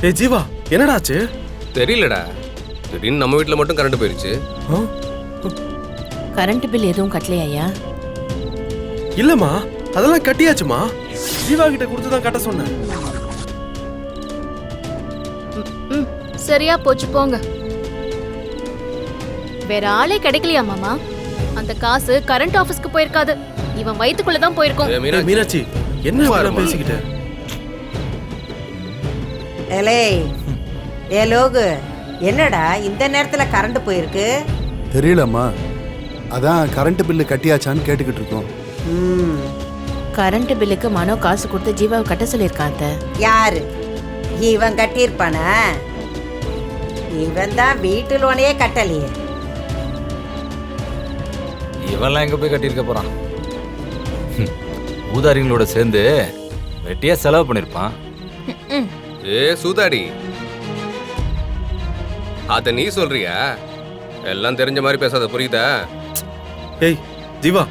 ஏய் ஜீவா, என்னடாச்சு? தெரியலடா, திடீர்னு நம்ம வீட்டில் மட்டும் கரண்ட் போயிருச்சு. கரண்ட் பில் எதுவும் கட்டலையா? இல்லம்மா, அதெல்லாம் கட்டியாச்சுமா. ஜீவா கிட்ட கொடுத்து தான் கட்ட சொன்னேன். சரியா போச்சு போங்க. வேற ஆளே கிடைக்கலையா மாமா? அந்த காசு கரண்ட் ஆபீஸ்க்கு போயிருக்காது, இவன் வயித்துக்குள்ள தான் போயிருக்கும். மீனாட்சி, என்ன பேசிக்கிட்ட? ஏலே ஏ லோகு, என்னடா இந்த நேரத்துல கரண்ட் போயிருக்கு? தெரியலம்மா, அதான் கரண்ட் பில்லு கட்டியாச்சான்னு கேட்டுக்கிட்டு இருக்கோம். கரண்ட் பில்லுக்கு மனோ காசு கொடுத்து ஜீவாவை கட்ட சொல்லியிருக்கான். யாரு? இவன் கட்டியிருப்பானா? இவன் தான் வீட்டு லோனையே கட்டலையே. இவன்லாம் எங்க போய் கட்டியிருக்க போறான்? ஊதாரிங்களோட சேர்ந்து வெட்டியா செலவு பண்ணிருப்பான். ஏ சூதாடி, அத நீ சொல்றியா? எல்லாம் தெரிஞ்ச மாதிரி பேசாத, புரியுதா? ஏய் ஜீவா,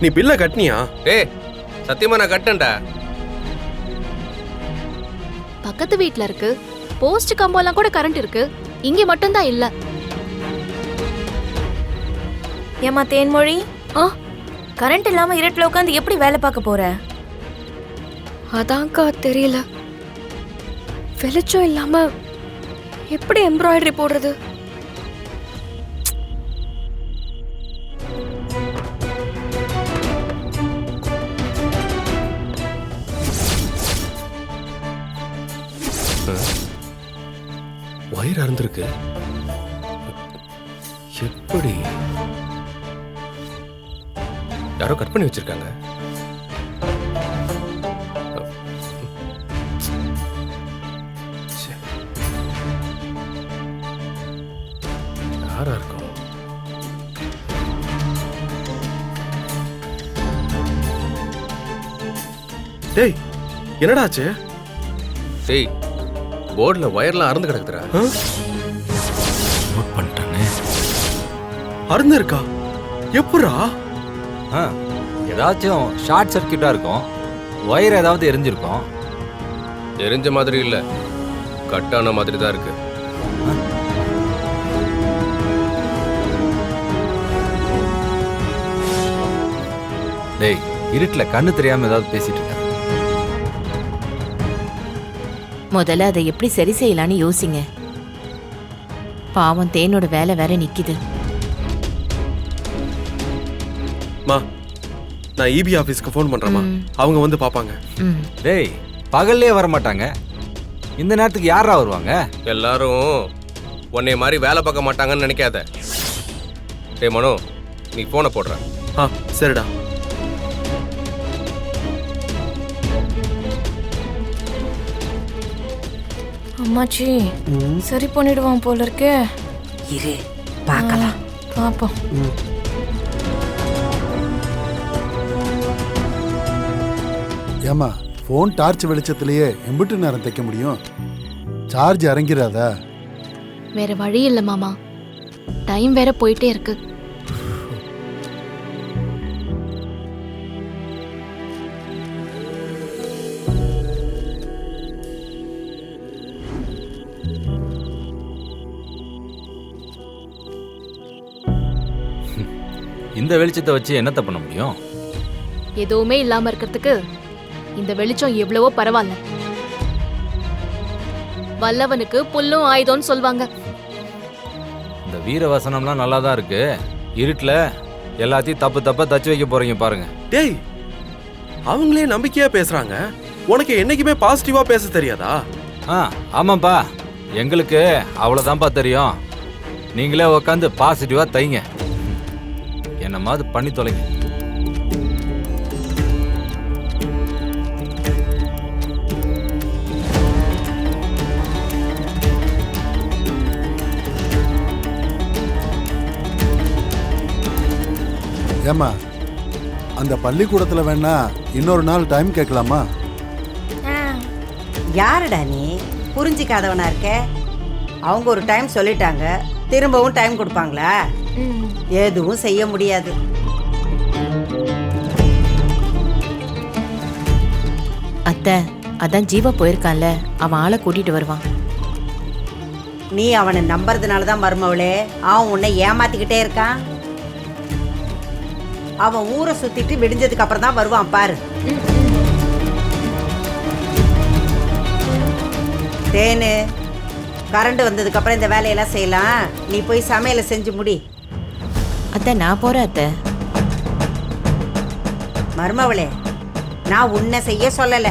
நீ பில்ல கட்டினியா? ஏய் சத்தியமா நான் கட்டேன்டா. பக்கத்து வீட்ல இருக்கு, போஸ்ட் கம்பெல்லாம் கூட கரண்ட் இருக்கு, இங்க மட்டும் தான் இல்ல. ஏமா தேன்மொழி, கரண்ட் இல்லாம இருட்டுல உட்காந்து எப்படி வேலை பார்க்க போற? அதான்க்கா தெரியல, வெளிச்சம் இல்லாம எப்படி எம்ப்ராய்டரி போடுறது? வயிறு அறந்திருக்கு. எப்படி? யாரோ கட் பண்ணி வச்சிருக்காங்க. யாரா இருக்கும்? டேய், என்னடாச்சு? டேய், போர்டுல வயர்லாம் அறுந்து கிடக்குதுடா. நோட் பண்ணிட்டானே. அறுந்து இருக்கா? எப்படா? ஏதாச்சும் ஷார்ட் சர்க்கியூட்டா இருக்கும், ஒயர் ஏதாவது எரிஞ்சிருக்கும். எரிஞ்ச மாதிரி இல்ல, கட்டான மாதிரி தான் இருக்கு. டேய், இருட்டுல கண்ணு தெரியாம ஏதாவது பேசிட்டு இருக்க. முதல்ல அதை எப்படி சரி செய்யலான்னு யோசிங்க. பாவம் தேனோட வேலை வேற நிக்குது. மா, நான் இபி ஆபீஸ்க்கு ஃபோன் பண்றேமா, அவங்க வந்து பாப்பாங்க. டேய், பகல்லே வர மாட்டாங்க, இந்த நேரத்துக்கு யாரா வருவாங்க? எல்லாரும் உன்னை மாதிரி வேலை பார்க்க மாட்டாங்கன்னு நினைக்காத. டேய் மனோ, நீ போனை போடுற. சரிடா. அம்மாச்சி சரி பண்ணிடுவான் போல இருக்கே. இரு பார்க்கலாம். பாப்போம். ஏமா, ஃபோன் டார்ச் வெளிச்சத்திலேயே எம்பிட்டு நேரம் தைக்க முடியும்? சார்ஜ் இறங்கிறாதா? வேற வழி இல்ல மாமா, டைம் வேற போயிட்டே இருக்கு. இந்த வெளிச்சத்தை வச்சு என்னத்த பண்ண முடியும்? எதுவுமே இல்லாம இருக்கிறதுக்கு இந்த வெளிச்சம் எவ்வளவோ பரவாயில்ல. வல்லவனுக்கு புல்லும் ஆயுதம்னு சொல்வாங்க. இந்த வீர வசனம்லாம் நல்லா தான் இருக்கு, இருட்டுல எல்லாத்தையும் தப்பு தப்பா தச்சு வைக்க போறீங்க பாருங்க. டேய், அவங்களே நம்பிக்கையா பேசுறாங்க, உனக்கு என்னைக்குமே பாசிட்டிவா பேச தெரியாதா? ஆமாப்பா, எங்களுக்கு அவ்வளவுதான்ப்பா தெரியும். நீங்களே உட்காந்து பாசிட்டிவா தைங்க, என்ன மாதிரி பண்ணி தொலைங்க. ஏமா, அந்த பள்ளிக்கூடத்துல வேணா இன்னொரு நாள் டைம் கேட்கலாமா? யாருடா நீ? புரிஞ்சிக்காதவனா இருக்க? அவங்க ஒரு டைம் சொல்லிட்டாங்க, திரும்பவும் டைம் கொடுப்பாங்களா? எதுவும் செய்ய முடியாது. அத்தை, அதான் ஜீவா போயிருக்கான்ல, அவன் ஆளை கூட்டிட்டு வருவான். நீ அவனை நம்புறதுனால தான் மருமவளே அவன் உன்னை ஏமாத்திக்கிட்டே இருக்கான். அவன் ஊரை சுத்திட்டு விடிஞ்சதுக்கு அப்புறம் தான் வருவான் பாரு. தேனு, கரண்ட் வந்ததுக்கு அப்புறம் இந்த வேலையெல்லாம் செய்யலாம். நீ போய் சமையலை செஞ்சு முடி. அத்தை நான் போறேன் அத்தை. மருமவளே, நான் உன்னை செய்ய சொல்லல,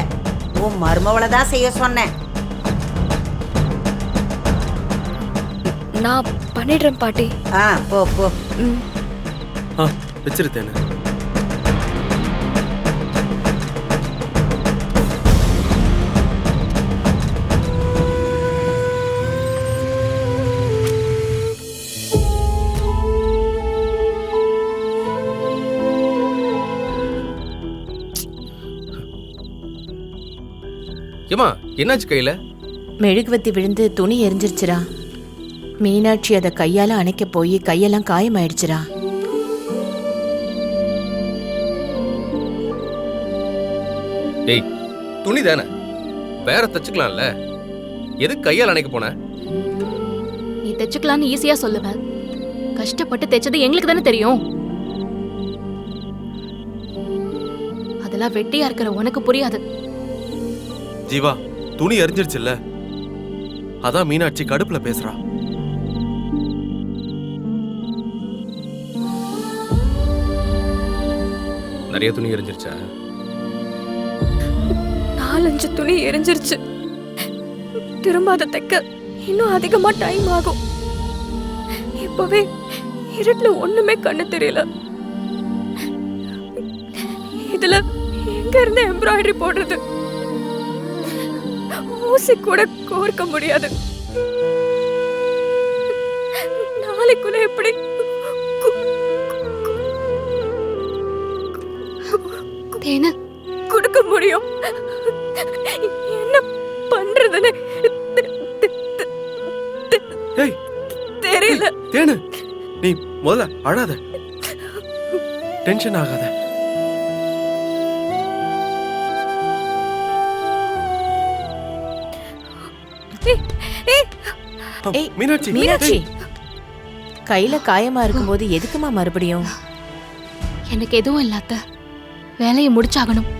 உன் மருமவளை தான் செய்ய சொன்னேன். நான் பண்ணிடுறேன் பாட்டி. போ போ. வச்சிருத்தேன்னு. ஏமா என்னாச்சு கையில? மெழுகுவத்தி விழுந்து துணி எரிஞ்சிருச்சுடா. மீனாட்சி அதை கையால அணைக்க போய் கையெல்லாம் காயமாயிடுச்சுடா. டேய், துணி தானே, வேற தச்சுக்கலாம்ல. எதுக்கு கையால் அணைக்க போன? நீ தைச்சுக்கலான்னு ஈஸியா சொல்லுவேன். கஷ்டப்பட்டு தைச்சது எங்களுக்கு தானே தெரியும். அதெல்லாம் வெட்டியா இருக்கிற உனக்கு புரியாது. ஜீவா, துணி எரிஞ்சிருச்சுல்ல, அதான் மீனாட்சி கடுப்புல பேசுறா. நிறைய துணி எரிஞ்சிருச்சா? 4-5 துணி எரிஞ்சிருச்சு. திரும்ப அதை தைக்க இன்னும் அதிகமா டைம் ஆகும். இப்பவே இருட்டுல ஒண்ணுமே கண்ணு தெரியல. இதுல எங்க இருந்து எம்ப்ராய்டரி போடுறது? ஊசி கூட கோர்க்க முடியாது. நாளைக்குள்ள எப்படி தேனு கொடுக்க முடியும்? என்ன பண்றதுன்னு ஏய் தெரியல. தேனு, நீ முதல்ல அழாத, டென்ஷன் ஆகாத. ஏய், மீனாட்சி, மீனாட்சி கையில காயமா இருக்கும்போது எதுக்குமா மறுபடியும்? எனக்கு எதுவும் இல்லாத வேலையை முடிச்சாகணும்.